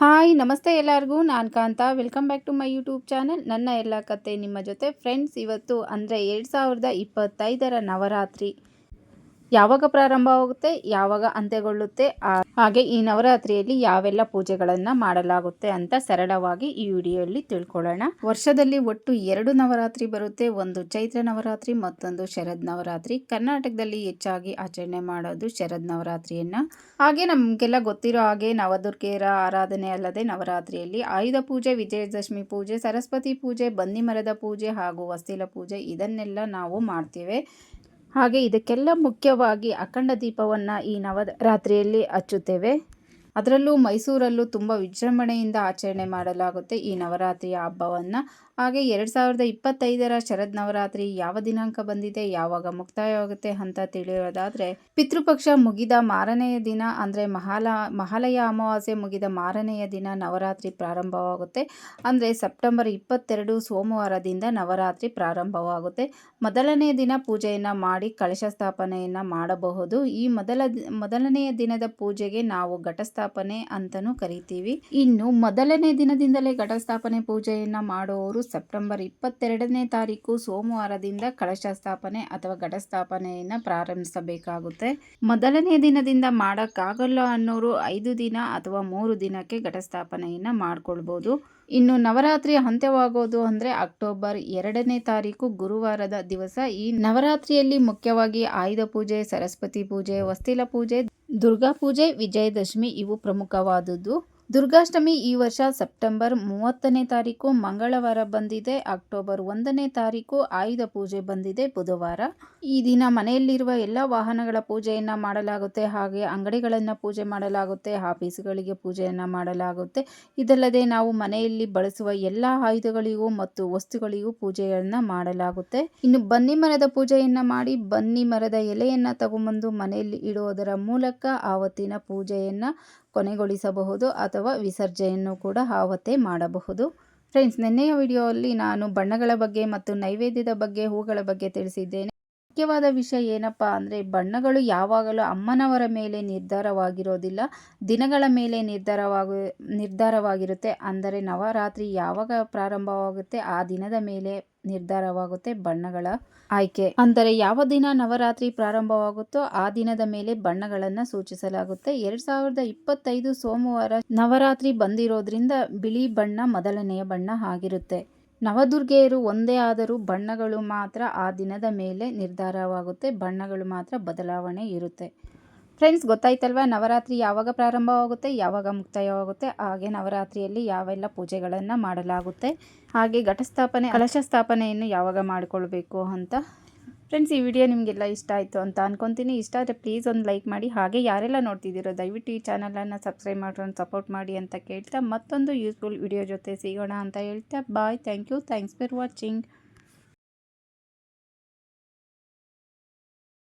Hi ನಮಸ್ತೆ ಎಲ್ಲರಿಗೂ ನಾನು Kantha welcome back to my YouTube channel ನನ್ನ ಎಲ್ಲ ಕತೆ ನಿಮ್ಮ ಜೊತೆ ಫ್ರೆಂಡ್ಸ್. ಇವತ್ತು ಅಂದರೆ 2025ರ ನವರಾತ್ರಿ ಯಾವಾಗ ಪ್ರಾರಂಭವಾಗುತ್ತೆ, ಯಾವಾಗ ಅಂತ್ಯಗೊಳ್ಳುತ್ತೆ, ಹಾಗೆ ಈ ನವರಾತ್ರಿಯಲ್ಲಿ ಯಾವೆಲ್ಲ ಪೂಜೆಗಳನ್ನು ಮಾಡಲಾಗುತ್ತೆ ಅಂತ ಸರಳವಾಗಿ ಈ ವಿಡಿಯೋಯಲ್ಲಿ ತಿಳ್ಕೊಳ್ಳೋಣ. ವರ್ಷದಲ್ಲಿ ಒಟ್ಟು 2 ನವರಾತ್ರಿ ಬರುತ್ತೆ. ಒಂದು ಚೈತ್ರ ನವರಾತ್ರಿ, ಮತ್ತೊಂದು ಶರದ್ ನವರಾತ್ರಿ. ಕರ್ನಾಟಕದಲ್ಲಿ ಹೆಚ್ಚಾಗಿ ಆಚರಣೆ ಮಾಡೋದು ಶರದ್ ನವರಾತ್ರಿಯನ್ನ. ಹಾಗೆ ನಮಗೆಲ್ಲ ಗೊತ್ತಿರೋ ಹಾಗೆ ನವದುರ್ಗೆಯರ ಆರಾಧನೆ ಅಲ್ಲದೆ ನವರಾತ್ರಿಯಲ್ಲಿ ಆಯುಧ ಪೂಜೆ, ವಿಜಯದಶಮಿ ಪೂಜೆ, ಸರಸ್ವತಿ ಪೂಜೆ, ಬನ್ನಿ ಮರದ ಪೂಜೆ ಹಾಗೂ ವಸ್ತಿಲ ಪೂಜೆ ಇದನ್ನೆಲ್ಲ ನಾವು ಮಾಡ್ತೇವೆ. ಹಾಗೆ ಇದಕ್ಕೆಲ್ಲ ಮುಖ್ಯವಾಗಿ ಅಖಂಡ ದೀಪವನ್ನು ಈ ನವರಾತ್ರಿಯಲ್ಲಿ ಹಚ್ಚುತ್ತೇವೆ. ಅದರಲ್ಲೂ ಮೈಸೂರಲ್ಲೂ ತುಂಬ ವಿಜೃಂಭಣೆಯಿಂದ ಆಚರಣೆ ಮಾಡಲಾಗುತ್ತೆ ಈ ನವರಾತ್ರಿಯ ಹಬ್ಬವನ್ನು. ಹಾಗೆ 2025ರ ಶರದ್ ನವರಾತ್ರಿ ಯಾವ ದಿನಾಂಕ ಬಂದಿದೆ, ಯಾವಾಗ ಮುಕ್ತಾಯವಾಗುತ್ತೆ ಅಂತ ತಿಳಿಯೋದಾದರೆ, ಪಿತೃಪಕ್ಷ ಮುಗಿದ ಮಾರನೆಯ ದಿನ ಅಂದರೆ ಮಹಾಲಯ ಅಮಾವಾಸ್ಯೆ ಮುಗಿದ ಮಾರನೆಯ ದಿನ ನವರಾತ್ರಿ ಪ್ರಾರಂಭವಾಗುತ್ತೆ. ಅಂದರೆ ಸೆಪ್ಟೆಂಬರ್ 22 ಸೋಮವಾರದಿಂದ ನವರಾತ್ರಿ ಪ್ರಾರಂಭವಾಗುತ್ತೆ. ಮೊದಲನೆಯ ದಿನ ಪೂಜೆಯನ್ನು ಮಾಡಿ ಕಳಶ ಸ್ಥಾಪನೆಯನ್ನು ಮಾಡಬಹುದು. ಈ ಮೊದಲನೆಯ ದಿನದ ಪೂಜೆಗೆ ನಾವು ಘಟಸ್ಥಾಪನೆ ಅಂತಲೂ ಕರಿತೀವಿ. ಇನ್ನು ಮೊದಲನೇ ದಿನದಿಂದಲೇ ಘಟಸ್ಥಾಪನೆ ಪೂಜೆಯನ್ನು ಮಾಡುವವರು ಸೆಪ್ಟೆಂಬರ್ 22ನೇ ತಾರೀಕು ಸೋಮವಾರದಿಂದ ಕಳಶ ಸ್ಥಾಪನೆ ಅಥವಾ ಘಟಸ್ಥಾಪನೆಯನ್ನು ಪ್ರಾರಂಭಿಸಬೇಕಾಗುತ್ತೆ. ಮೊದಲನೇ ದಿನದಿಂದ ಮಾಡೋಕ್ಕಾಗಲ್ಲ ಅನ್ನೋರು 5 ದಿನ ಅಥವಾ 3 ದಿನಕ್ಕೆ ಘಟಸ್ಥಾಪನೆಯನ್ನು ಮಾಡ್ಕೊಳ್ಬೋದು. ಇನ್ನು ನವರಾತ್ರಿ ಅಂತ್ಯವಾಗೋದು ಅಂದರೆ ಅಕ್ಟೋಬರ್ 2ನೇ ತಾರೀಕು ಗುರುವಾರದ ದಿವಸ. ಈ ನವರಾತ್ರಿಯಲ್ಲಿ ಮುಖ್ಯವಾಗಿ ಆಯುಧ ಪೂಜೆ, ಸರಸ್ವತಿ ಪೂಜೆ, ವಸ್ತಿಲ ಪೂಜೆ, ದುರ್ಗಾ ಪೂಜೆ, ವಿಜಯದಶಮಿ ಇವು ಪ್ರಮುಖವಾದದ್ದು. ದುರ್ಗಾಷ್ಟಮಿ ಈ ವರ್ಷ ಸೆಪ್ಟೆಂಬರ್ 30ನೇ ತಾರೀಕು ಮಂಗಳವಾರ ಬಂದಿದೆ. ಅಕ್ಟೋಬರ್ 1ನೇ ತಾರೀಕು ಆಯುಧ ಪೂಜೆ ಬಂದಿದೆ ಬುಧವಾರ. ಈ ದಿನ ಮನೆಯಲ್ಲಿರುವ ಎಲ್ಲ ವಾಹನಗಳ ಪೂಜೆಯನ್ನು ಮಾಡಲಾಗುತ್ತೆ. ಹಾಗೆ ಅಂಗಡಿಗಳನ್ನು ಪೂಜೆ ಮಾಡಲಾಗುತ್ತೆ, ಆಫೀಸುಗಳಿಗೆ ಪೂಜೆಯನ್ನು ಮಾಡಲಾಗುತ್ತೆ. ಇದಲ್ಲದೆ ನಾವು ಮನೆಯಲ್ಲಿ ಬಳಸುವ ಎಲ್ಲ ಆಯುಧಗಳಿಗೂ ಮತ್ತು ವಸ್ತುಗಳಿಗೂ ಪೂಜೆಯನ್ನು ಮಾಡಲಾಗುತ್ತೆ. ಇನ್ನು ಬನ್ನಿ ಮರದ ಪೂಜೆಯನ್ನು ಮಾಡಿ ಬನ್ನಿ ಮರದ ಎಲೆಯನ್ನು ತಗೊಂಬಂದು ಮನೆಯಲ್ಲಿ ಇಡುವುದರ ಮೂಲಕ ಆವತ್ತಿನ ಪೂಜೆಯನ್ನು ಕೊನೆಗೊಳಿಸಬಹುದು ಅಥವಾ ವಿಸರ್ಜನೆಯನ್ನು ಕೂಡ ಆವತ್ತೇ ಮಾಡಬಹುದು. ಫ್ರೆಂಡ್ಸ್, ನಿನ್ನೆಯ ವಿಡಿಯೋದಲ್ಲಿ ನಾನು ಬಣ್ಣಗಳ ಬಗ್ಗೆ ಮತ್ತು ನೈವೇದ್ಯದ ಬಗ್ಗೆ, ಹೂಗಳ ಬಗ್ಗೆ ತಿಳಿಸಿದ್ದೇನೆ. ಮುಖ್ಯವಾದ ವಿಷಯ ಏನಪ್ಪ ಅಂದರೆ, ಬಣ್ಣಗಳು ಯಾವಾಗಲೂ ಅಮ್ಮನವರ ಮೇಲೆ ನಿರ್ಧಾರವಾಗಿರೋದಿಲ್ಲ, ದಿನಗಳ ಮೇಲೆ ನಿರ್ಧಾರವಾಗಿರುತ್ತೆ. ಅಂದರೆ ನವರಾತ್ರಿ ಯಾವಾಗ ಪ್ರಾರಂಭವಾಗುತ್ತೆ ಆ ದಿನದ ಮೇಲೆ ನಿರ್ಧಾರವಾಗುತ್ತೆ ಬಣ್ಣಗಳ ಆಯ್ಕೆ. ಅಂದರೆ ಯಾವ ದಿನ ನವರಾತ್ರಿ ಪ್ರಾರಂಭವಾಗುತ್ತೋ ಆ ದಿನದ ಮೇಲೆ ಬಣ್ಣಗಳನ್ನು ಸೂಚಿಸಲಾಗುತ್ತೆ. 2025 ಸೋಮವಾರ ನವರಾತ್ರಿ ಬಂದಿರೋದ್ರಿಂದ ಬಿಳಿ ಬಣ್ಣ ಮೊದಲನೆಯ ಬಣ್ಣ ಆಗಿರುತ್ತೆ. ನವದುರ್ಗೆಯರು ಒಂದೇ ಆದರೂ ಬಣ್ಣಗಳು ಮಾತ್ರ ಆ ದಿನದ ಮೇಲೆ ನಿರ್ಧಾರವಾಗುತ್ತೆ, ಬಣ್ಣಗಳು ಮಾತ್ರ ಬದಲಾವಣೆ ಇರುತ್ತೆ. ಫ್ರೆಂಡ್ಸ್, ಗೊತ್ತಾಯ್ತಲ್ವಾ ನವರಾತ್ರಿ ಯಾವಾಗ ಪ್ರಾರಂಭವಾಗುತ್ತೆ, ಯಾವಾಗ ಮುಕ್ತಾಯವಾಗುತ್ತೆ, ಹಾಗೆ ನವರಾತ್ರಿಯಲ್ಲಿ ಯಾವೆಲ್ಲ ಪೂಜೆಗಳನ್ನು ಮಾಡಲಾಗುತ್ತೆ, ಹಾಗೆ ಘಟಸ್ಥಾಪನೆ, ಕಲಶ ಸ್ಥಾಪನೆಯನ್ನು ಯಾವಾಗ ಮಾಡಿಕೊಳ್ಬೇಕು ಅಂತ. ಫ್ರೆಂಡ್ಸ್, ಈ ವಿಡಿಯೋ ನಿಮಗೆಲ್ಲ ಇಷ್ಟ ಆಯಿತು ಅಂತ ಅನ್ಕೊತೀನಿ. ಇಷ್ಟ ಆದರೆ ಪ್ಲೀಸ್ ಒಂದು ಲೈಕ್ ಮಾಡಿ. ಹಾಗೆ ಯಾರೆಲ್ಲ ನೋಡ್ತಿದ್ದೀರೋ ದಯವಿಟ್ಟು ಈ ಚಾನಲನ್ನು ಸಬ್ಸ್ಕ್ರೈಬ್ ಮಾಡ್ಕೊಂಡು ಸಪೋರ್ಟ್ ಮಾಡಿ ಅಂತ ಕೇಳ್ತಾ, ಮತ್ತೊಂದು ಯೂಸ್ಫುಲ್ ವಿಡಿಯೋ ಜೊತೆ ಸಿಗೋಣ ಅಂತ ಹೇಳ್ತಾ bye. Thank you. Thanks for watching.